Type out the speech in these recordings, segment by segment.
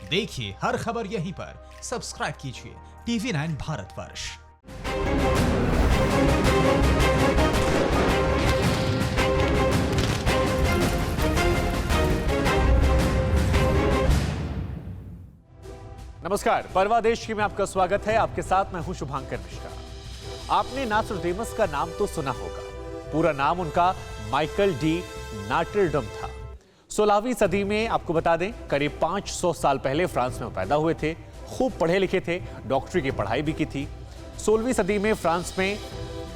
देखिए हर खबर यहीं पर। सब्सक्राइब कीजिए टीवी 9 भारतवर्ष। नमस्कार, परवादेश की में आपका स्वागत है। आपके साथ मैं हूं शुभांकर मिश्रा। आपने नास्ट्राडेमस का नाम तो सुना होगा। पूरा नाम उनका माइकल डी नाटरडम था। 16वीं सदी में आपको बता दें, करीब 500 साल पहले फ्रांस में पैदा हुए थे। खूब पढ़े लिखे थे, डॉक्टरी की पढ़ाई भी की थी। 16वीं सदी में फ्रांस में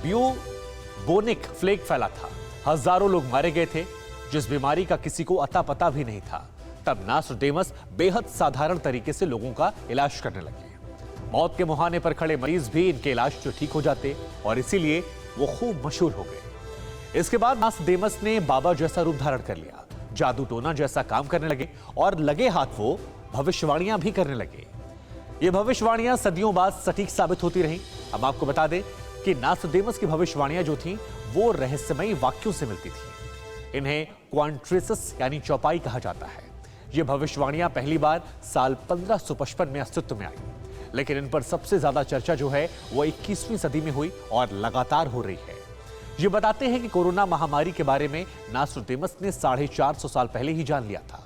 ब्यूबोनिक प्लेग फैला था। हजारों लोग मारे गए थे, जिस बीमारी का किसी को अता पता भी नहीं था। तब नास्ट्राडेमस बेहद साधारण तरीके से लोगों का इलाज करने लगे। मौत के मुहाने पर खड़े मरीज भी इनके इलाज से ठीक हो जाते और इसीलिए वो खूब मशहूर हो गए। इसके बाद नास्ट्राडेमस ने बाबा जैसा रूप धारण कर लिया, जादू टोना जैसा काम करने लगे और लगे हाथ वो भविष्यवाणियां भी करने लगे। ये भविष्यवाणियां सदियों बाद सटीक साबित होती रहीं। अब आपको बता दें कि नास्ट्राडेमस की भविष्यवाणियां जो थीं वो रहस्यमयी वाक्यों से मिलती थी। इन्हें क्वांट्रेसिस यानी चौपाई कहा जाता है। ये भविष्यवाणियां पहली बार साल 1555 में अस्तित्व में आई, लेकिन इन पर सबसे ज्यादा चर्चा जो है वो 21वीं सदी में हुई और लगातार हो रही है। ये बताते हैं कि कोरोना महामारी के बारे में नास्ट्राडेमस ने 450 साल पहले ही जान लिया था।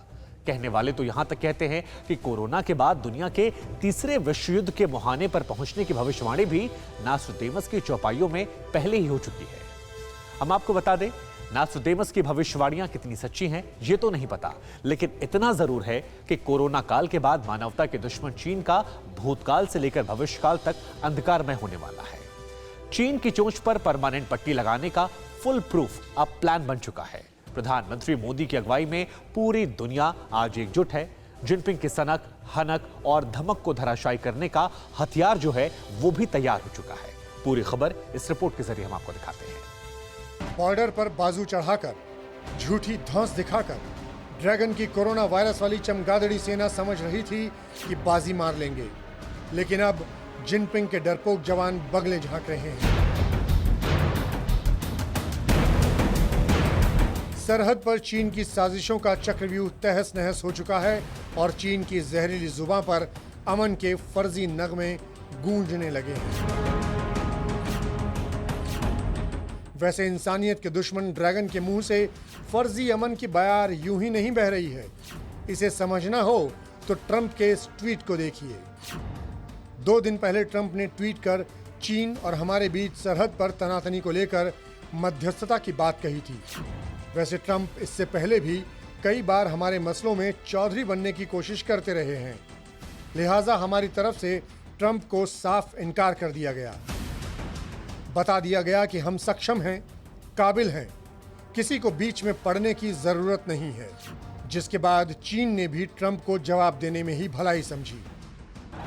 कहने वाले तो यहां तक कहते हैं कि कोरोना के बाद दुनिया के तीसरे विश्व युद्ध के मुहाने पर पहुंचने की भविष्यवाणी भी नास्ट्राडेमस की चौपाइयों में पहले ही हो चुकी है। हम आपको बता दें, नास्ट्राडेमस की भविष्यवाणियां कितनी सच्ची हैं ये तो नहीं पता, लेकिन इतना जरूर है कि कोरोना काल के बाद मानवता के दुश्मन चीन का भूतकाल से लेकर भविष्यकाल तक अंधकारमय होने वाला है। चीन की चोंच पर परमानेंट पट्टी लगाने का फुल प्रूफ अब प्लान बन चुका है। प्रधानमंत्री मोदी की अगुवाई में पूरी दुनिया आज एकजुट है। जिनपिंग की सनक, हनक और धमक को धराशायी करने का हथियार जो है वो भी तैयार हो चुका है। पूरी खबर इस रिपोर्ट के जरिए हम आपको दिखाते हैं। बॉर्डर पर बाजू चढ़ाकर, झूठी धौंस दिखाकर ड्रैगन की कोरोना वायरस वाली चमगादड़ी सेना समझ रही थी कि बाजी मार लेंगे, लेकिन अब जिनपिंग के डरपोक जवान बगले झांक रहे हैं। सरहद पर चीन की साजिशों का चक्रव्यूह तहस नहस हो चुका है और चीन की जहरीली जुबान पर अमन के फर्जी नगमे गूंजने लगे हैं। वैसे इंसानियत के दुश्मन ड्रैगन के मुंह से फर्जी अमन की बयार यूं ही नहीं बह रही है। इसे समझना हो तो ट्रंप के इस ट्वीट को देखिए। 2 दिन पहले ट्रंप ने ट्वीट कर चीन और हमारे बीच सरहद पर तनातनी को लेकर मध्यस्थता की बात कही थी। वैसे ट्रंप इससे पहले भी कई बार हमारे मसलों में चौधरी बनने की कोशिश करते रहे हैं, लिहाजा हमारी तरफ से ट्रंप को साफ इनकार कर दिया गया। बता दिया गया कि हम सक्षम हैं, काबिल हैं, किसी को बीच में पड़ने की जरूरत नहीं है। जिसके बाद चीन ने भी ट्रंप को जवाब देने में ही भलाई समझी।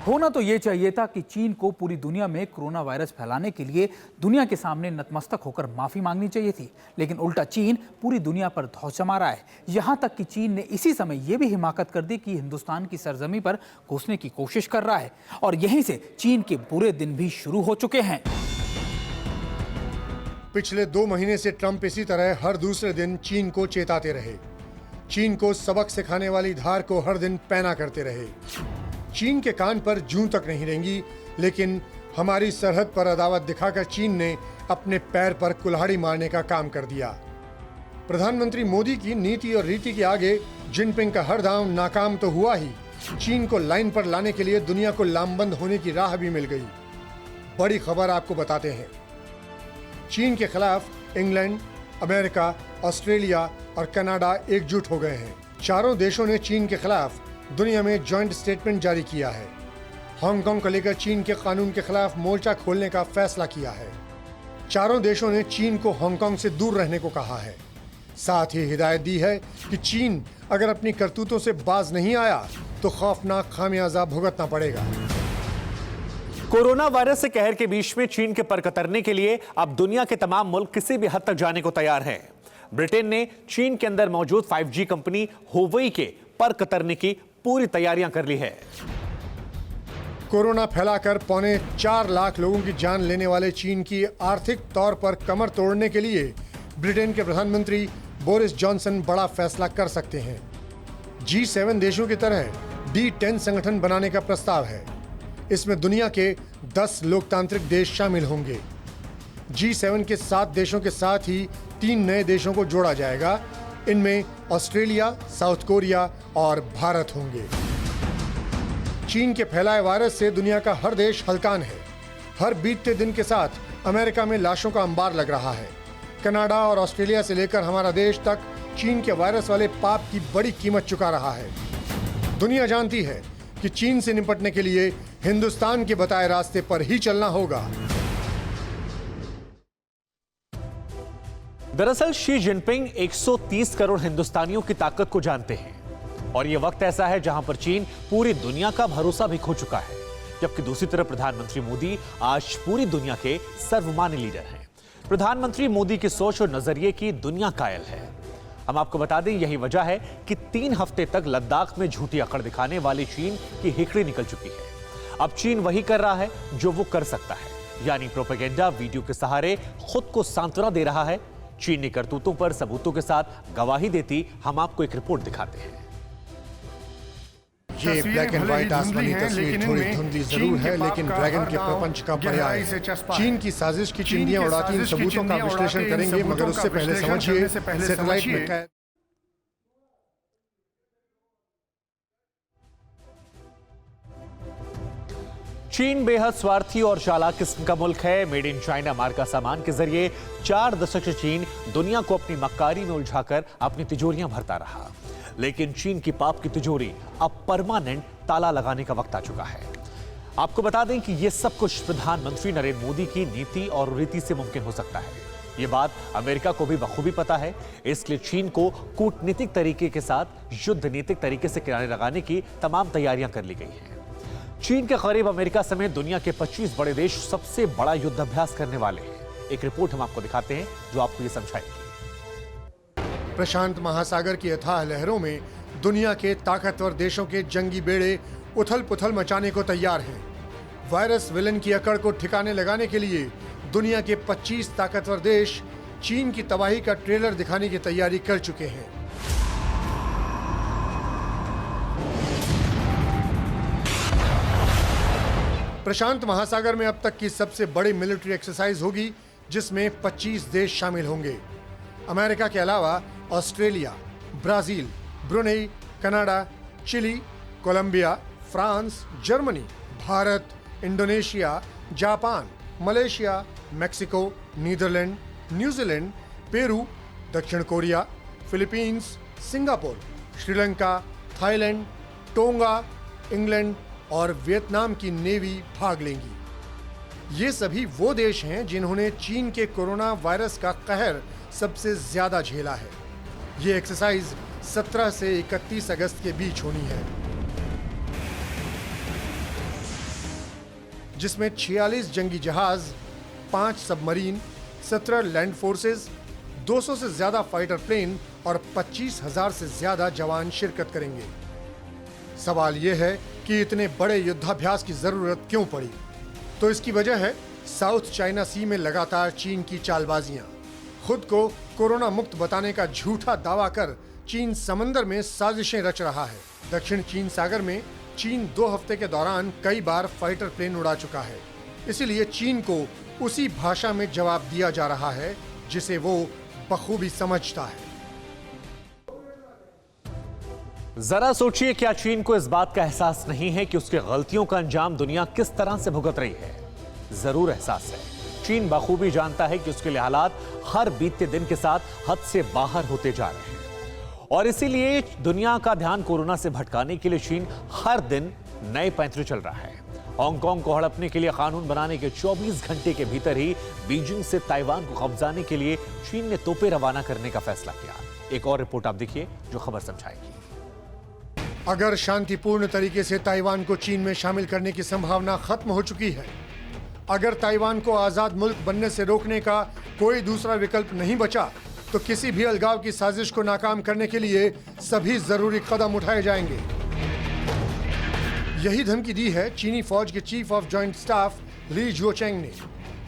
होना तो ये चाहिए था कि चीन को पूरी दुनिया में कोरोना वायरस फैलाने के लिए दुनिया के सामने नतमस्तक होकर माफी मांगनी चाहिए थी, लेकिन उल्टा चीन पूरी दुनिया पर धौंस जमा रहा है। यहां तक कि चीन ने इसी समय यह भी हिमाकत कर दी कि हिंदुस्तान की सरजमी पर घुसने की कोशिश कर रहा है और यहीं से चीन के बुरे दिन भी शुरू हो चुके हैं। पिछले 2 महीने से ट्रंप इसी तरह हर दूसरे दिन चीन को चेताते रहे, चीन को सबक सिखाने वाली धार को हर दिन पैना करते रहे। चीन के कान पर जूं तक नहीं रेंगी, लेकिन हमारी सरहद पर अदावत दिखाकर चीन ने अपने पैर पर कुल्हाड़ी मारने का काम कर दिया। प्रधानमंत्री मोदी की नीति और रीति के आगे जिनपिंग का हर दांव नाकाम तो हुआ ही, चीन को लाइन पर लाने के लिए दुनिया को लामबंद होने की राह भी मिल गई। बड़ी खबर आपको बताते हैं। चीन के खिलाफ इंग्लैंड, अमेरिका, ऑस्ट्रेलिया और कनाडा एकजुट हो गए हैं। चारों देशों ने चीन के खिलाफ दुनिया में जॉइंट स्टेटमेंट जारी किया है। हांगकांग को लेकर चीन के कानून के खिलाफ मोर्चा खोलने का फैसला किया है। चारों देशों ने चीन को हांगकांग से दूर रहने को कहा है। साथ ही हिदायत दी है कि चीन अगर अपनी करतूतों से बाज नहीं आया तो खौफनाक खामियाजा भुगतना पड़ेगा। कोरोना वायरस से कहर के बीच में चीन के पर कतरने के लिए अब दुनिया के तमाम मुल्क किसी भी हद तक जाने को तैयार हैं। ब्रिटेन ने चीन के अंदर मौजूद 5G कंपनी हुवेई के पर कतरने की पूरी तैयारियां कर ली है। कोरोना फैलाकर 4.25 लाख लोगों की जान लेने वाले चीन की आर्थिक तौर पर कमर तोड़ने के लिए ब्रिटेन के प्रधानमंत्री बोरिस जॉनसन बड़ा फैसला कर सकते हैं। G7 देशों की तरह D10 संगठन बनाने का प्रस्ताव है। इसमें दुनिया के 10 लोकतांत्रिक देश शामिल होंगे। G7 के 7 देशों के साथ ही 3 नए देशों को जोड़ा जाएगा। इनमें ऑस्ट्रेलिया, साउथ कोरिया और भारत होंगे। चीन के फैलाए वायरस से दुनिया का हर देश हलकान है। हर बीतते दिन के साथ अमेरिका में लाशों का अंबार लग रहा है। कनाडा और ऑस्ट्रेलिया से लेकर हमारा देश तक चीन के वायरस वाले पाप की बड़ी कीमत चुका रहा है। दुनिया जानती है कि चीन से निपटने के लिए हिंदुस्तान के बताए रास्ते पर ही चलना होगा। दरअसल शी जिनपिंग 130 करोड़ हिंदुस्तानियों की ताकत को जानते हैं और यह वक्त ऐसा है जहां पर चीन पूरी दुनिया का भरोसा भी खो चुका है, जबकि दूसरी तरफ प्रधानमंत्री मोदी आज पूरी दुनिया के सर्वमान्य लीडर हैं। प्रधानमंत्री मोदी की सोच और नजरिए की दुनिया कायल है। हम आपको बता दें, यही वजह है कि 3 हफ्ते तक लद्दाख में झूठी अकड़ दिखाने वाली चीन की हिकड़ी निकल चुकी है। अब चीन वही कर रहा है जो वो कर सकता है, यानी प्रोपेगेंडा वीडियो के सहारे खुद को सांत्वना दे रहा है। चीनी करतूतों पर सबूतों के साथ गवाही देती हम आपको एक रिपोर्ट दिखाते हैं। ये ब्लैक एंड व्हाइट आसमानी तस्वीर थोड़ी धुंधली जरूर है, लेकिन ड्रैगन के प्रपंच का पर्याय है। चीन की साजिश की चिंदियां उड़ाती इन सबूतों का विश्लेषण करेंगे, मगर उससे पहले समझिए सैटेलाइट में कैद चीन बेहद स्वार्थी और चालाक किस्म का मुल्क है। मेड इन चाइना मार्का सामान के जरिए 4 दशक से चीन दुनिया को अपनी मक्कारी में उलझाकर अपनी तिजोरियां भरता रहा, लेकिन चीन की पाप की तिजोरी अब परमानेंट ताला लगाने का वक्त आ चुका है। आपको बता दें कि यह सब कुछ प्रधानमंत्री नरेंद्र मोदी की नीति और रीति से मुमकिन हो सकता है। यह बात अमेरिका को भी बखूबी पता है, इसलिए चीन को कूटनीतिक तरीके के साथ युद्ध नीतिक तरीके से किनारे लगाने की तमाम तैयारियां कर ली गई हैं। चीन के करीब अमेरिका समेत दुनिया के 25 बड़े देश सबसे बड़ा युद्धाभ्यास करने वाले हैं। एक रिपोर्ट हम आपको दिखाते हैं जो आपको ये समझाएगी। प्रशांत महासागर की अथाह लहरों में दुनिया के ताकतवर देशों के जंगी बेड़े उथल पुथल मचाने को तैयार हैं। वायरस विलन की अकड़ को ठिकाने लगाने के लिए दुनिया के 25 ताकतवर देश चीन की तबाही का ट्रेलर दिखाने की तैयारी कर चुके हैं। प्रशांत महासागर में अब तक की सबसे बड़ी मिलिट्री एक्सरसाइज होगी, जिसमें 25 देश शामिल होंगे। अमेरिका के अलावा Australia, Brazil, Brunei, Canada, Chile, Colombia, France, Germany, Bharat, Indonesia, Japan, Malaysia, Mexico, Netherlands, New Zealand, Peru, दक्षिण Korea, Philippines, Singapore, Sri Lanka, Thailand, Tonga, England और वियतनाम की नेवी भाग लेंगी। ये सभी वो देश हैं जिन्होंने चीन के कोरोना वायरस का कहर सबसे ज्यादा झेला है। ये एक्सरसाइज 17 से 31 अगस्त के बीच होनी है, जिसमें 46 जंगी जहाज, 5 सबमरीन, 17 लैंड फोर्सेस, 200 से ज्यादा फाइटर प्लेन और 25,000 से ज्यादा जवान शिरकत करेंगे। सवाल यह है कि इतने बड़े युद्धाभ्यास की जरूरत क्यों पड़ी? तो इसकी वजह है साउथ चाइना सी में लगातार चीन की चालबाजियां। खुद को कोरोना मुक्त बताने का झूठा दावा कर चीन समंदर में साजिशें रच रहा है। दक्षिण चीन सागर में चीन 2 हफ्ते के दौरान कई बार फाइटर प्लेन उड़ा चुका है। इसीलिए चीन को उसी भाषा में जवाब दिया जा रहा है जिसे वो बखूबी समझता है। जरा सोचिए, क्या चीन को इस बात का एहसास नहीं है कि उसकी गलतियों का अंजाम दुनिया किस तरह से भुगत रही है? जरूर एहसास है। चीन बखूबी जानता है कि उसके लिए हालात हर बीतते दिन के साथ हद से बाहर होते जा रहे हैं और इसीलिए दुनिया का ध्यान कोरोना से भटकाने के लिए चीन हर दिन नए पैंतरे चल रहा है। हांगकांग को हड़पने के लिए कानून बनाने के 24 घंटे के भीतर ही बीजिंग से ताइवान को कब्जाने के लिए चीन ने तोपें रवाना करने का फैसला किया। एक और रिपोर्ट आप देखिए जो खबर समझाएगी। अगर शांतिपूर्ण तरीके से ताइवान को चीन में शामिल करने की संभावना खत्म हो चुकी है, अगर ताइवान को आजाद मुल्क बनने से रोकने का कोई दूसरा विकल्प नहीं बचा, तो किसी भी अलगाव की साजिश को नाकाम करने के लिए सभी जरूरी कदम उठाए जाएंगे। यही धमकी दी है चीनी फौज के चीफ ऑफ जॉइंट स्टाफ ली जुओचेंग ने।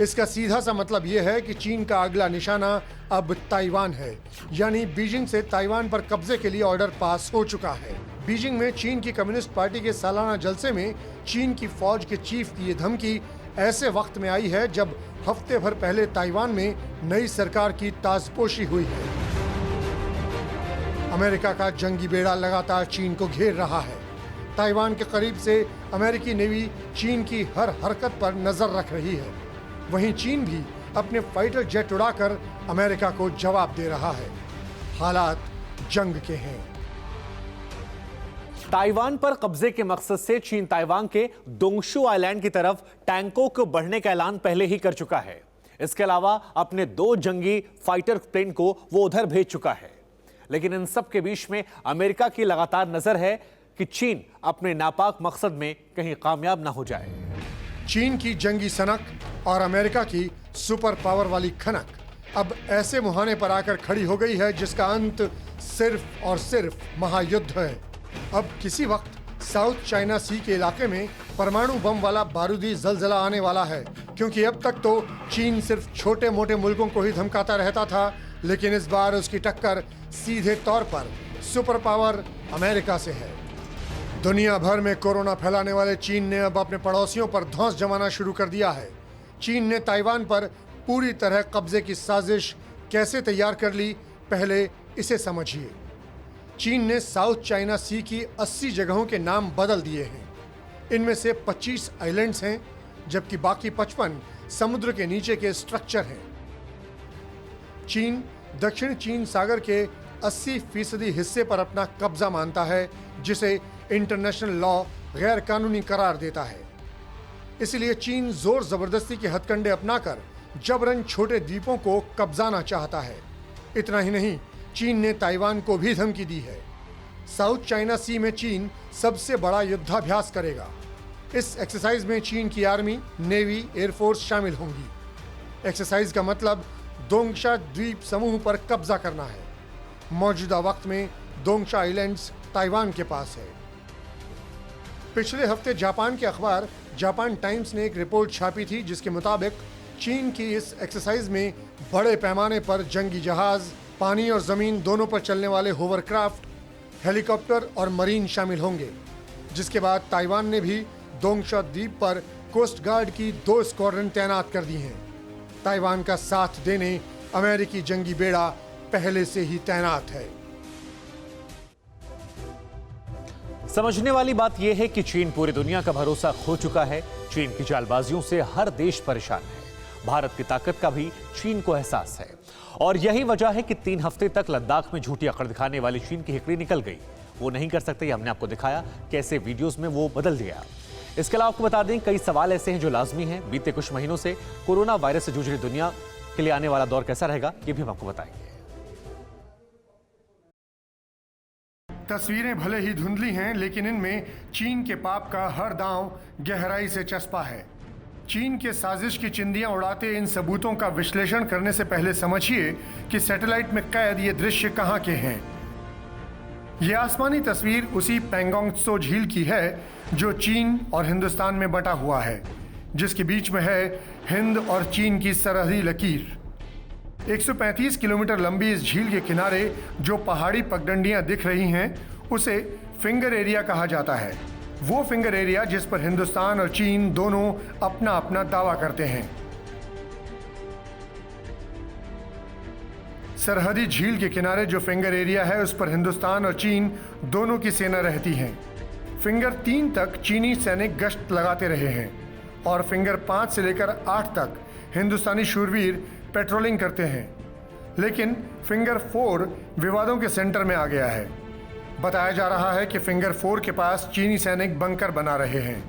इसका सीधा सा मतलब यह है कि चीन का अगला निशाना अब ताइवान है, यानी बीजिंग से ताइवान पर कब्जे के लिए ऑर्डर पास हो चुका है। बीजिंग में चीन की कम्युनिस्ट पार्टी के सालाना जलसे में चीन की फौज के चीफ की ये धमकी ऐसे वक्त में आई है जब हफ्ते भर पहले ताइवान में नई सरकार की ताजपोशी हुई है। अमेरिका का जंगी बेड़ा लगातार चीन को घेर रहा है। ताइवान के करीब से अमेरिकी नेवी चीन की हर हरकत पर नजर रख रही है। वहीं चीन भी अपने फाइटर जेट उड़ाकर अमेरिका को जवाब दे रहा है। हालात जंग के हैं। ताइवान पर कब्जे के मकसद से चीन ताइवान के दोंगशू आइलैंड की तरफ टैंकों को बढ़ने का ऐलान पहले ही कर चुका है। इसके अलावा अपने 2 जंगी फाइटर प्लेन को वो उधर भेज चुका है। लेकिन इन सब के बीच में अमेरिका की लगातार नजर है कि चीन अपने नापाक मकसद में कहीं कामयाब ना हो जाए। चीन की जंगी सनक और अमेरिका की सुपर पावर वाली खनक अब ऐसे मुहाने पर आकर खड़ी हो गई है जिसका अंत सिर्फ और सिर्फ महायुद्ध है। अब किसी वक्त साउथ चाइना सी के इलाके में परमाणु बम वाला बारूदी जलजला आने वाला है, क्योंकि अब तक तो चीन सिर्फ छोटे मोटे मुल्कों को ही धमकाता रहता था, लेकिन इस बार उसकी टक्कर सीधे तौर पर सुपर पावर अमेरिका से है। दुनिया भर में कोरोना फैलाने वाले चीन ने अब अपने पड़ोसियों पर धौंस जमाना शुरू कर दिया है। चीन ने ताइवान पर पूरी तरह कब्जे की साजिश कैसे तैयार कर ली, पहले इसे समझिए। चीन ने साउथ चाइना सी की 80 जगहों के नाम बदल दिए हैं। इनमें से 25 आइलैंड्स हैं, जबकि बाकी 55 समुद्र के नीचे के स्ट्रक्चर हैं। चीन दक्षिण चीन सागर के 80% हिस्से पर अपना कब्जा मानता है, जिसे इंटरनेशनल लॉ गैर कानूनी करार देता है। इसलिए चीन जोर जबरदस्ती के हथकंडे अपनाकर जबरन छोटे द्वीपों को कब्जाना चाहता है। इतना ही नहीं, चीन ने ताइवान को भी धमकी दी है। साउथ चाइना सी में चीन सबसे बड़ा युद्धाभ्यास करेगा। इस एक्सरसाइज में चीन की आर्मी, नेवी, एयरफोर्स शामिल होंगी। एक्सरसाइज का मतलब दोंगशा द्वीप समूह पर कब्जा करना है। मौजूदा वक्त में दोंगशा आइलैंड्स ताइवान के पास है। पिछले हफ्ते जापान के अखबार जापान टाइम्स ने एक रिपोर्ट छापी थी, जिसके मुताबिक चीन की इस एक्सरसाइज में बड़े पैमाने पर जंगी जहाज, पानी और जमीन दोनों पर चलने वाले होवरक्राफ्ट, हेलीकॉप्टर और मरीन शामिल होंगे। जिसके बाद ताइवान ने भी दोंगशा द्वीप पर कोस्ट गार्ड की 2 स्क्वाड्रन तैनात कर दी हैं। ताइवान का साथ देने अमेरिकी जंगी बेड़ा पहले से ही तैनात है। समझने वाली बात यह है कि चीन पूरी दुनिया का भरोसा खो चुका है। चीन की चालबाजियों से हर देश परेशान है। भारत की ताकत का भी चीन को एहसास है, और यही वजह है कि 3 हफ्ते तक लद्दाख में झूठी अकड़ दिखाने वाली चीन की हिकड़ी निकल गई। वो नहीं कर सकते, हमने आपको दिखाया कैसे वीडियोस में वो बदल दिया। इसके अलावा आपको बता दें, कई सवाल ऐसे हैं जो लाजमी हैं। बीते कुछ महीनों से कोरोना वायरस से जूझ रही दुनिया के लिए आने वाला दौर कैसा रहेगा, ये भी हम आपको बताएंगे। तस्वीरें भले ही धुंधली हैं, लेकिन इनमें चीन के पाप का हर दांव गहराई से चस्पा है। चीन के साजिश की चिंदियां उड़ाते इन सबूतों का विश्लेषण करने से पहले समझिए कि सैटेलाइट में कैद ये दृश्य कहां के हैं। ये आसमानी तस्वीर उसी पैंगोंग त्सो झील की है जो चीन और हिंदुस्तान में बटा हुआ है, जिसके बीच में है हिंद और चीन की सरहदी लकीर। 135 किलोमीटर लंबी इस झील के किनारे जो पहाड़ी पगडंडियां दिख रही हैं, उसे फिंगर एरिया कहा जाता है। वो फिंगर एरिया जिस पर हिंदुस्तान और चीन दोनों अपना अपना दावा करते हैं। सरहदी झील के किनारे जो फिंगर एरिया है, उस पर हिंदुस्तान और चीन दोनों की सेना रहती है। फिंगर 3 तक चीनी सैनिक गश्त लगाते रहे हैं और फिंगर 5 से लेकर 8 तक हिंदुस्तानी शूरवीर पेट्रोलिंग करते हैं। लेकिन फिंगर 4 विवादों के सेंटर में आ गया है। बताया जा रहा है कि फिंगर 4 के पास चीनी सैनिक बंकर बना रहे हैं।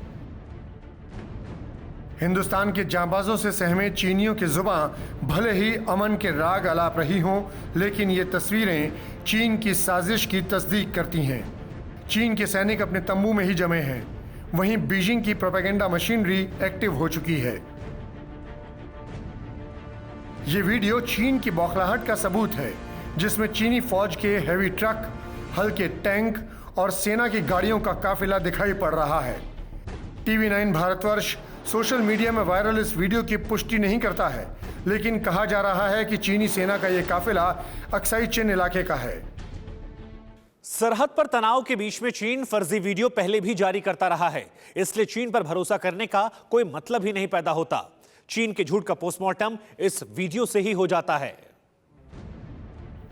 हिंदुस्तान के जांबाजों से सहमे चीनियों की जुबान भले ही अमन के राग अलाप रही हों, लेकिन ये तस्वीरें चीन की साजिश की तस्दीक करती हैं। चीन के सैनिक अपने तंबू में ही जमे हैं। वहीं बीजिंग की प्रोपेगेंडा मशीनरी एक्टिव हो चुकी है। ये वीडियो चीन की बौखलाहट का सबूत है, जिसमें चीनी फौज के हेवी ट्रक, हल्के टैंक और सेना की गाड़ियों का काफिला दिखाई पड़ रहा है। TV9 भारतवर्ष सोशल मीडिया में वायरल इस वीडियो की पुष्टि नहीं करता है, लेकिन कहा जा रहा है कि चीनी सेना का यह काफिला अक्साई चिन इलाके का है। सरहद पर तनाव के बीच में चीन फर्जी वीडियो पहले भी जारी करता रहा है, इसलिए चीन पर भरोसा करने का कोई मतलब ही नहीं पैदा होता। चीन के झूठ का पोस्टमार्टम इस वीडियो से ही हो जाता है।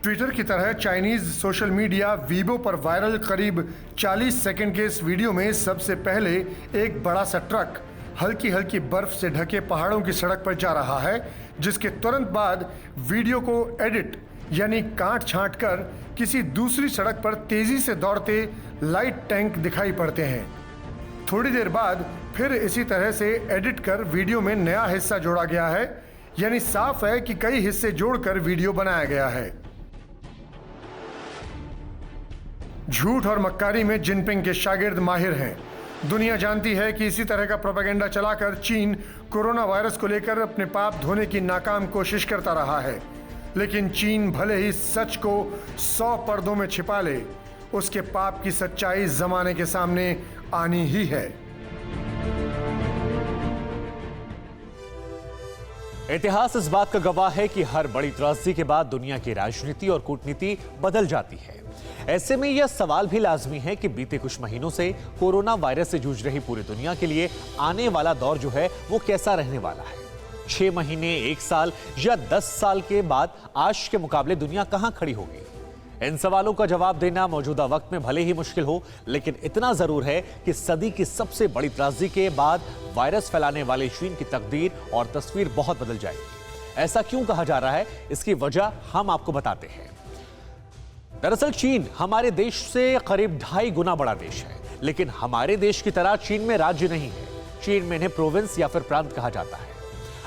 ट्विटर की तरह चाइनीज सोशल मीडिया वीबो पर वायरल करीब 40 सेकंड के इस वीडियो में सबसे पहले एक बड़ा सा ट्रक हल्की हल्की बर्फ से ढके पहाड़ों की सड़क पर जा रहा है, जिसके तुरंत बाद वीडियो को एडिट यानी काट छांट कर किसी दूसरी सड़क पर तेजी से दौड़ते लाइट टैंक दिखाई पड़ते हैं। थोड़ी देर बाद फिर इसी तरह से एडिट कर वीडियो में नया हिस्सा जोड़ा गया है, यानी साफ है कि कई हिस्से जोड़कर वीडियो बनाया गया है। झूठ और मक्कारी में जिनपिंग के शागिर्द माहिर हैं। दुनिया जानती है कि इसी तरह का प्रोपेगेंडा चलाकर चीन कोरोना वायरस को लेकर अपने पाप धोने की नाकाम कोशिश करता रहा है, लेकिन चीन भले ही सच को 100 पर्दों में छिपा ले, उसके पाप की सच्चाई जमाने के सामने आनी ही है। इतिहास इस बात का गवाह है कि हर बड़ी त्रासदी के बाद दुनिया की राजनीति और कूटनीति बदल जाती है। ऐसे में यह सवाल भी लाजमी है कि बीते कुछ महीनों से कोरोना वायरस से जूझ रही पूरी दुनिया के लिए आने वाला दौर जो है वो कैसा रहने वाला है। 6 महीने, 1 साल या 10 साल के बाद आज के मुकाबले दुनिया कहां खड़ी होगी? इन सवालों का जवाब देना मौजूदा वक्त में भले ही मुश्किल हो, लेकिन इतना जरूर है कि सदी की सबसे बड़ी त्रासदी के बाद वायरस फैलाने वाले चीन की तकदीर और तस्वीर बहुत बदल जाएगी। ऐसा क्यों कहा जा रहा है, इसकी वजह हम आपको बताते हैं। दरअसल चीन हमारे देश से करीब 2.5 गुना बड़ा देश है, लेकिन हमारे देश की तरह चीन में राज्य नहीं है। चीन में इन्हें प्रोविंस या फिर प्रांत कहा जाता है।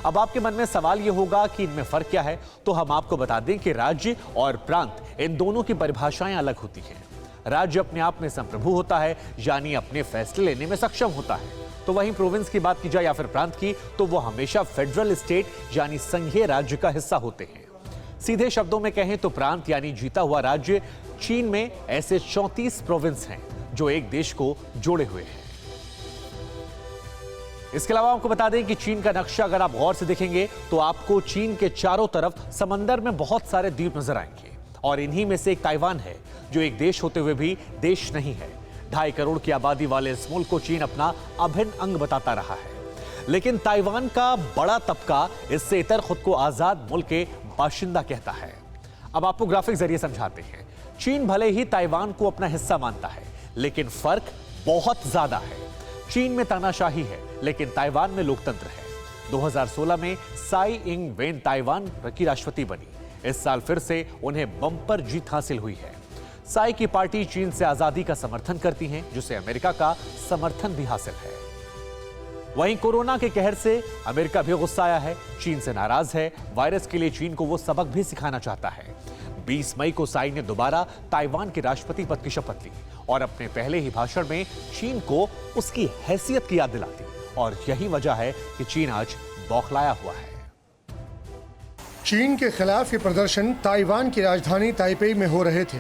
अब आपके मन में सवाल यह होगा कि इनमें फर्क क्या है, तो हम आपको बता दें कि राज्य और प्रांत इन दोनों की परिभाषाएं अलग होती हैं। राज्य अपने आप में संप्रभु होता है, यानी अपने फैसले लेने में सक्षम होता है, तो वहीं प्रोविंस की बात की जाए या फिर प्रांत की, तो वो हमेशा फेडरल स्टेट यानी संघीय राज्य का हिस्सा होते हैं। सीधे शब्दों में कहें तो प्रांत यानी जीता हुआ राज्य। चीन में ऐसे 34 प्रोविंस हैं जो एक देश को जोड़े हुए हैं। इसके अलावा आपको बता दें कि चीन का नक्शा अगर आप गौर से देखेंगे तो आपको चीन के चारों तरफ समंदर में बहुत सारे द्वीप नजर आएंगे, और इन्हीं में से एक ताइवान है जो एक देश होते हुए भी देश नहीं है। 2.5 करोड़ की आबादी वाले इस मुल्क को चीन अपना अभिन्न अंग बताता रहा है, लेकिन ताइवान का बड़ा तबका इससे इतर खुद को आजाद मुल्क के बाशिंदा कहता है। अब आपको ग्राफिक जरिए समझाते हैं। चीन भले ही ताइवान को अपना हिस्सा मानता है, लेकिन फर्क बहुत ज्यादा है। चीन में तानाशाही है, लेकिन ताइवान में लोकतंत्र है। 2016 में साई इंग वेन ताइवान की राष्ट्रपति बनी। इस साल फिर से उन्हें बम्पर जीत हासिल हुई है। साई की पार्टी चीन से आजादी का समर्थन करती है, जिसे अमेरिका का समर्थन भी हासिल है। वहीं कोरोना के कहर से अमेरिका भी गुस्सा आया है, चीन से नाराज है। वायरस के लिए चीन को वो सबक भी सिखाना चाहता है। 20 मई को साई ने दोबारा ताइवान के राष्ट्रपति पद की शपथ ली और अपने पहले ही भाषण में चीन को उसकी हैसियत की याद दिलाती, और यही वजह है कि चीन आज बौखलाया हुआ है। चीन के खिलाफ ये प्रदर्शन ताइवान की राजधानी ताइपेई में हो रहे थे,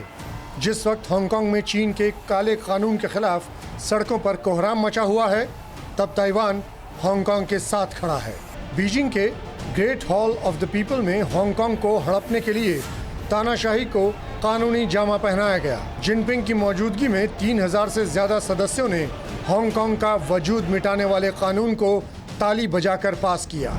जिस वक्त हांगकांग में चीन के काले कानून के खिलाफ सड़कों पर कोहराम मचा हुआ है, तब ताइवान हांगकांग के साथ खड़ा है। बीजिंग के great hall of the people में हांगकांग को हड़पने के लिए तानाशाही को कानूनी जामा पहनाया गया। जिनपिंग की मौजूदगी में 3000 से ज्यादा सदस्यों ने हांगकांग का वजूद मिटाने वाले कानून को ताली बजाकर पास किया।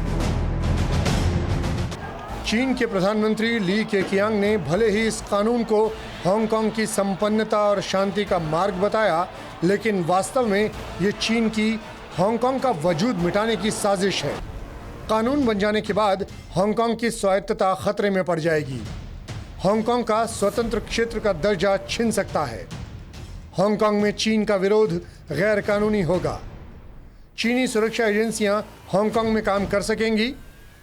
चीन के प्रधानमंत्री ली केकियांग ने भले ही इस कानून को हांगकांग की संपन्नता और शांति का मार्ग बताया, लेकिन वास्तव में ये चीन की हांगकांग का वजूद मिटाने की साजिश है। कानून बन जाने के बाद हांगकांग की स्वायत्तता खतरे में पड़ जाएगी। हांगकांग का स्वतंत्र क्षेत्र का दर्जा छिन सकता है। हांगकांग में चीन का विरोध गैर कानूनी होगा। चीनी सुरक्षा एजेंसियां हांगकांग में काम कर सकेंगी।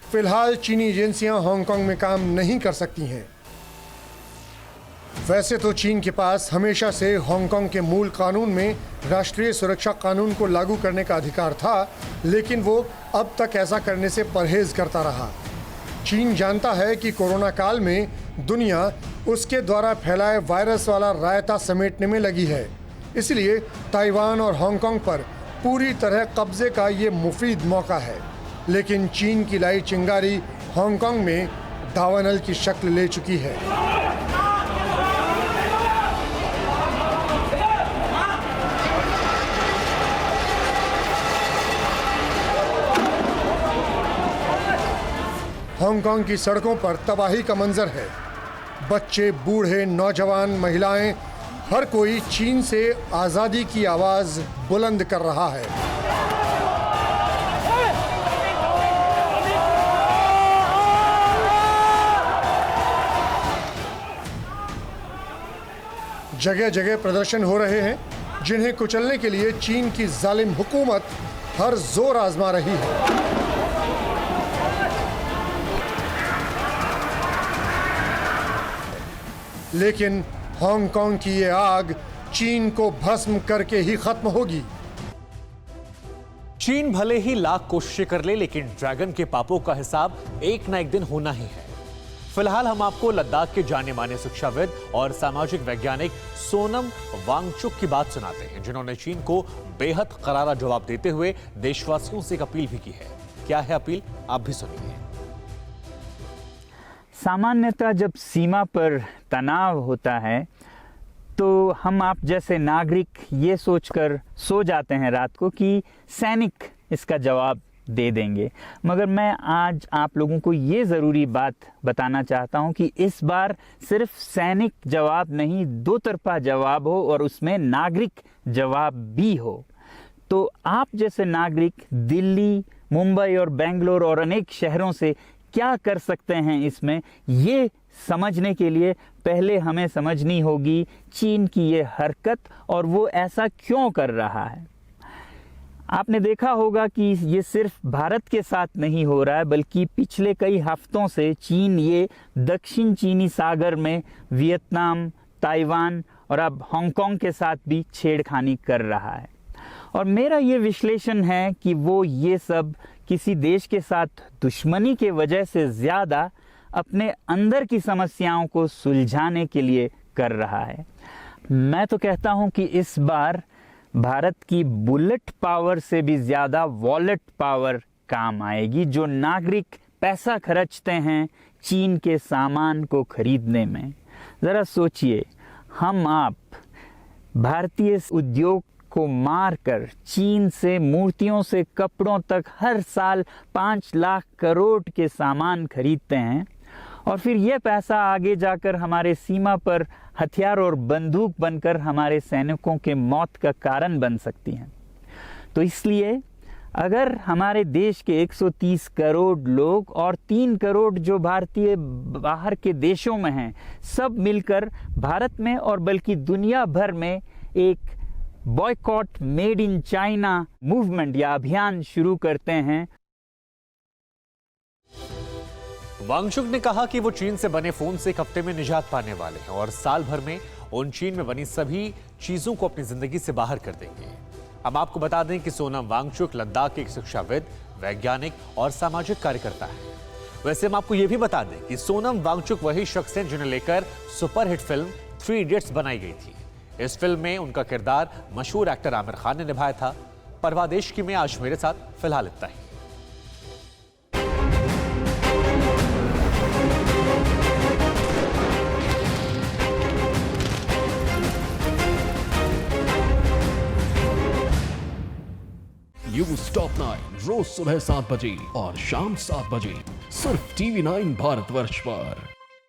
फिलहाल चीनी एजेंसियां हांगकांग में काम नहीं कर सकती हैं। वैसे तो चीन के पास हमेशा से हांगकांग के मूल कानून में राष्ट्रीय सुरक्षा कानून को लागू करने का अधिकार था, लेकिन वो अब तक ऐसा करने से परहेज करता रहा। चीन जानता है कि कोरोना काल में दुनिया उसके द्वारा फैलाए वायरस वाला रायता समेटने में लगी है, इसलिए ताइवान और हांगकांग पर पूरी तरह कब्जे का ये मुफीद मौका है। लेकिन चीन की लाई चिंगारी हांगकांग में दावानल की शक्ल ले चुकी है। हांगकांग की सड़कों पर तबाही का मंजर है। बच्चे, बूढ़े, नौजवान, महिलाएं, हर कोई चीन से आजादी की आवाज बुलंद कर रहा है। जगह जगह प्रदर्शन हो रहे हैं, जिन्हें कुचलने के लिए चीन की जालिम हुकूमत हर जोर आजमा रही है। लेकिन हांगकांग की ये आग चीन को भस्म करके ही खत्म होगी। चीन भले ही लाख कोशिशें कर ले, लेकिन ड्रैगन के पापों का हिसाब एक ना एक दिन होना ही है। फिलहाल हम आपको लद्दाख के जाने माने शिक्षाविद और सामाजिक वैज्ञानिक सोनम वांगचुक की बात सुनाते हैं, जिन्होंने चीन को बेहद करारा जवाब देते हुए देशवासियों से एक अपील भी की है। क्या है अपील, आप भी सुनिए। सामान्यतः जब सीमा पर तनाव होता है तो हम आप जैसे नागरिक ये सोचकर सो जाते हैं रात को कि सैनिक इसका जवाब दे देंगे, मगर मैं आज आप लोगों को ये ज़रूरी बात बताना चाहता हूं कि इस बार सिर्फ सैनिक जवाब नहीं, दो तरफा जवाब हो और उसमें नागरिक जवाब भी हो। तो आप जैसे नागरिक दिल्ली, मुंबई और बेंगलोर और अनेक शहरों से क्या कर सकते हैं इसमें, ये समझने के लिए पहले हमें समझनी होगी चीन की ये हरकत और वो ऐसा क्यों कर रहा है। आपने देखा होगा कि ये सिर्फ भारत के साथ नहीं हो रहा है, बल्कि पिछले कई हफ्तों से चीन ये दक्षिण चीनी सागर में वियतनाम, ताइवान और अब हांगकांग के साथ भी छेड़खानी कर रहा है। और मेरा ये विश्लेषण है कि वो ये सब किसी देश के साथ दुश्मनी के वजह से ज़्यादा अपने अंदर की समस्याओं को सुलझाने के लिए कर रहा है। मैं तो कहता हूँ कि इस बार भारत की बुलेट पावर से भी ज़्यादा वॉलेट पावर काम आएगी, जो नागरिक पैसा खर्चते हैं चीन के सामान को खरीदने में। ज़रा सोचिए, हम आप भारतीय उद्योग को मारकर चीन से मूर्तियों से कपड़ों तक हर साल 5 लाख करोड़ के सामान खरीदते हैं और फिर यह पैसा आगे जाकर हमारे सीमा पर हथियार और बंदूक बनकर हमारे सैनिकों के मौत का कारण बन सकती हैं। तो इसलिए अगर हमारे देश के 130 करोड़ लोग और 3 करोड़ जो भारतीय बाहर के देशों में हैं, सब मिलकर भारत में और बल्कि दुनिया भर में एक boycott made in China movement या अभियान शुरू करते हैं। वांगचुक ने कहा कि वो चीन से बने फोन से एक हफ्ते में निजात पाने वाले हैं और साल भर में उन चीन में बनी सभी चीजों को अपनी जिंदगी से बाहर कर देंगे। हम आपको बता दें कि सोनम वांगचुक लद्दाख के एक शिक्षाविद, वैज्ञानिक और सामाजिक कार्यकर्ता है। वैसे हम आपको यह भी बता दें कि सोनम वांगचुक वही शख्स हैं जिन्हें लेकर सुपरहिट फिल्म 3 इडियट्स बनाई गई थी। इस फिल्म में उनका किरदार मशहूर एक्टर आमिर खान ने निभाया था। परवादेश की में आज मेरे साथ फिलहाल इतना ही। न्यूज़ टॉप 9 रोज सुबह 7 बजे और शाम 7 बजे सिर्फ TV9 भारतवर्ष पर।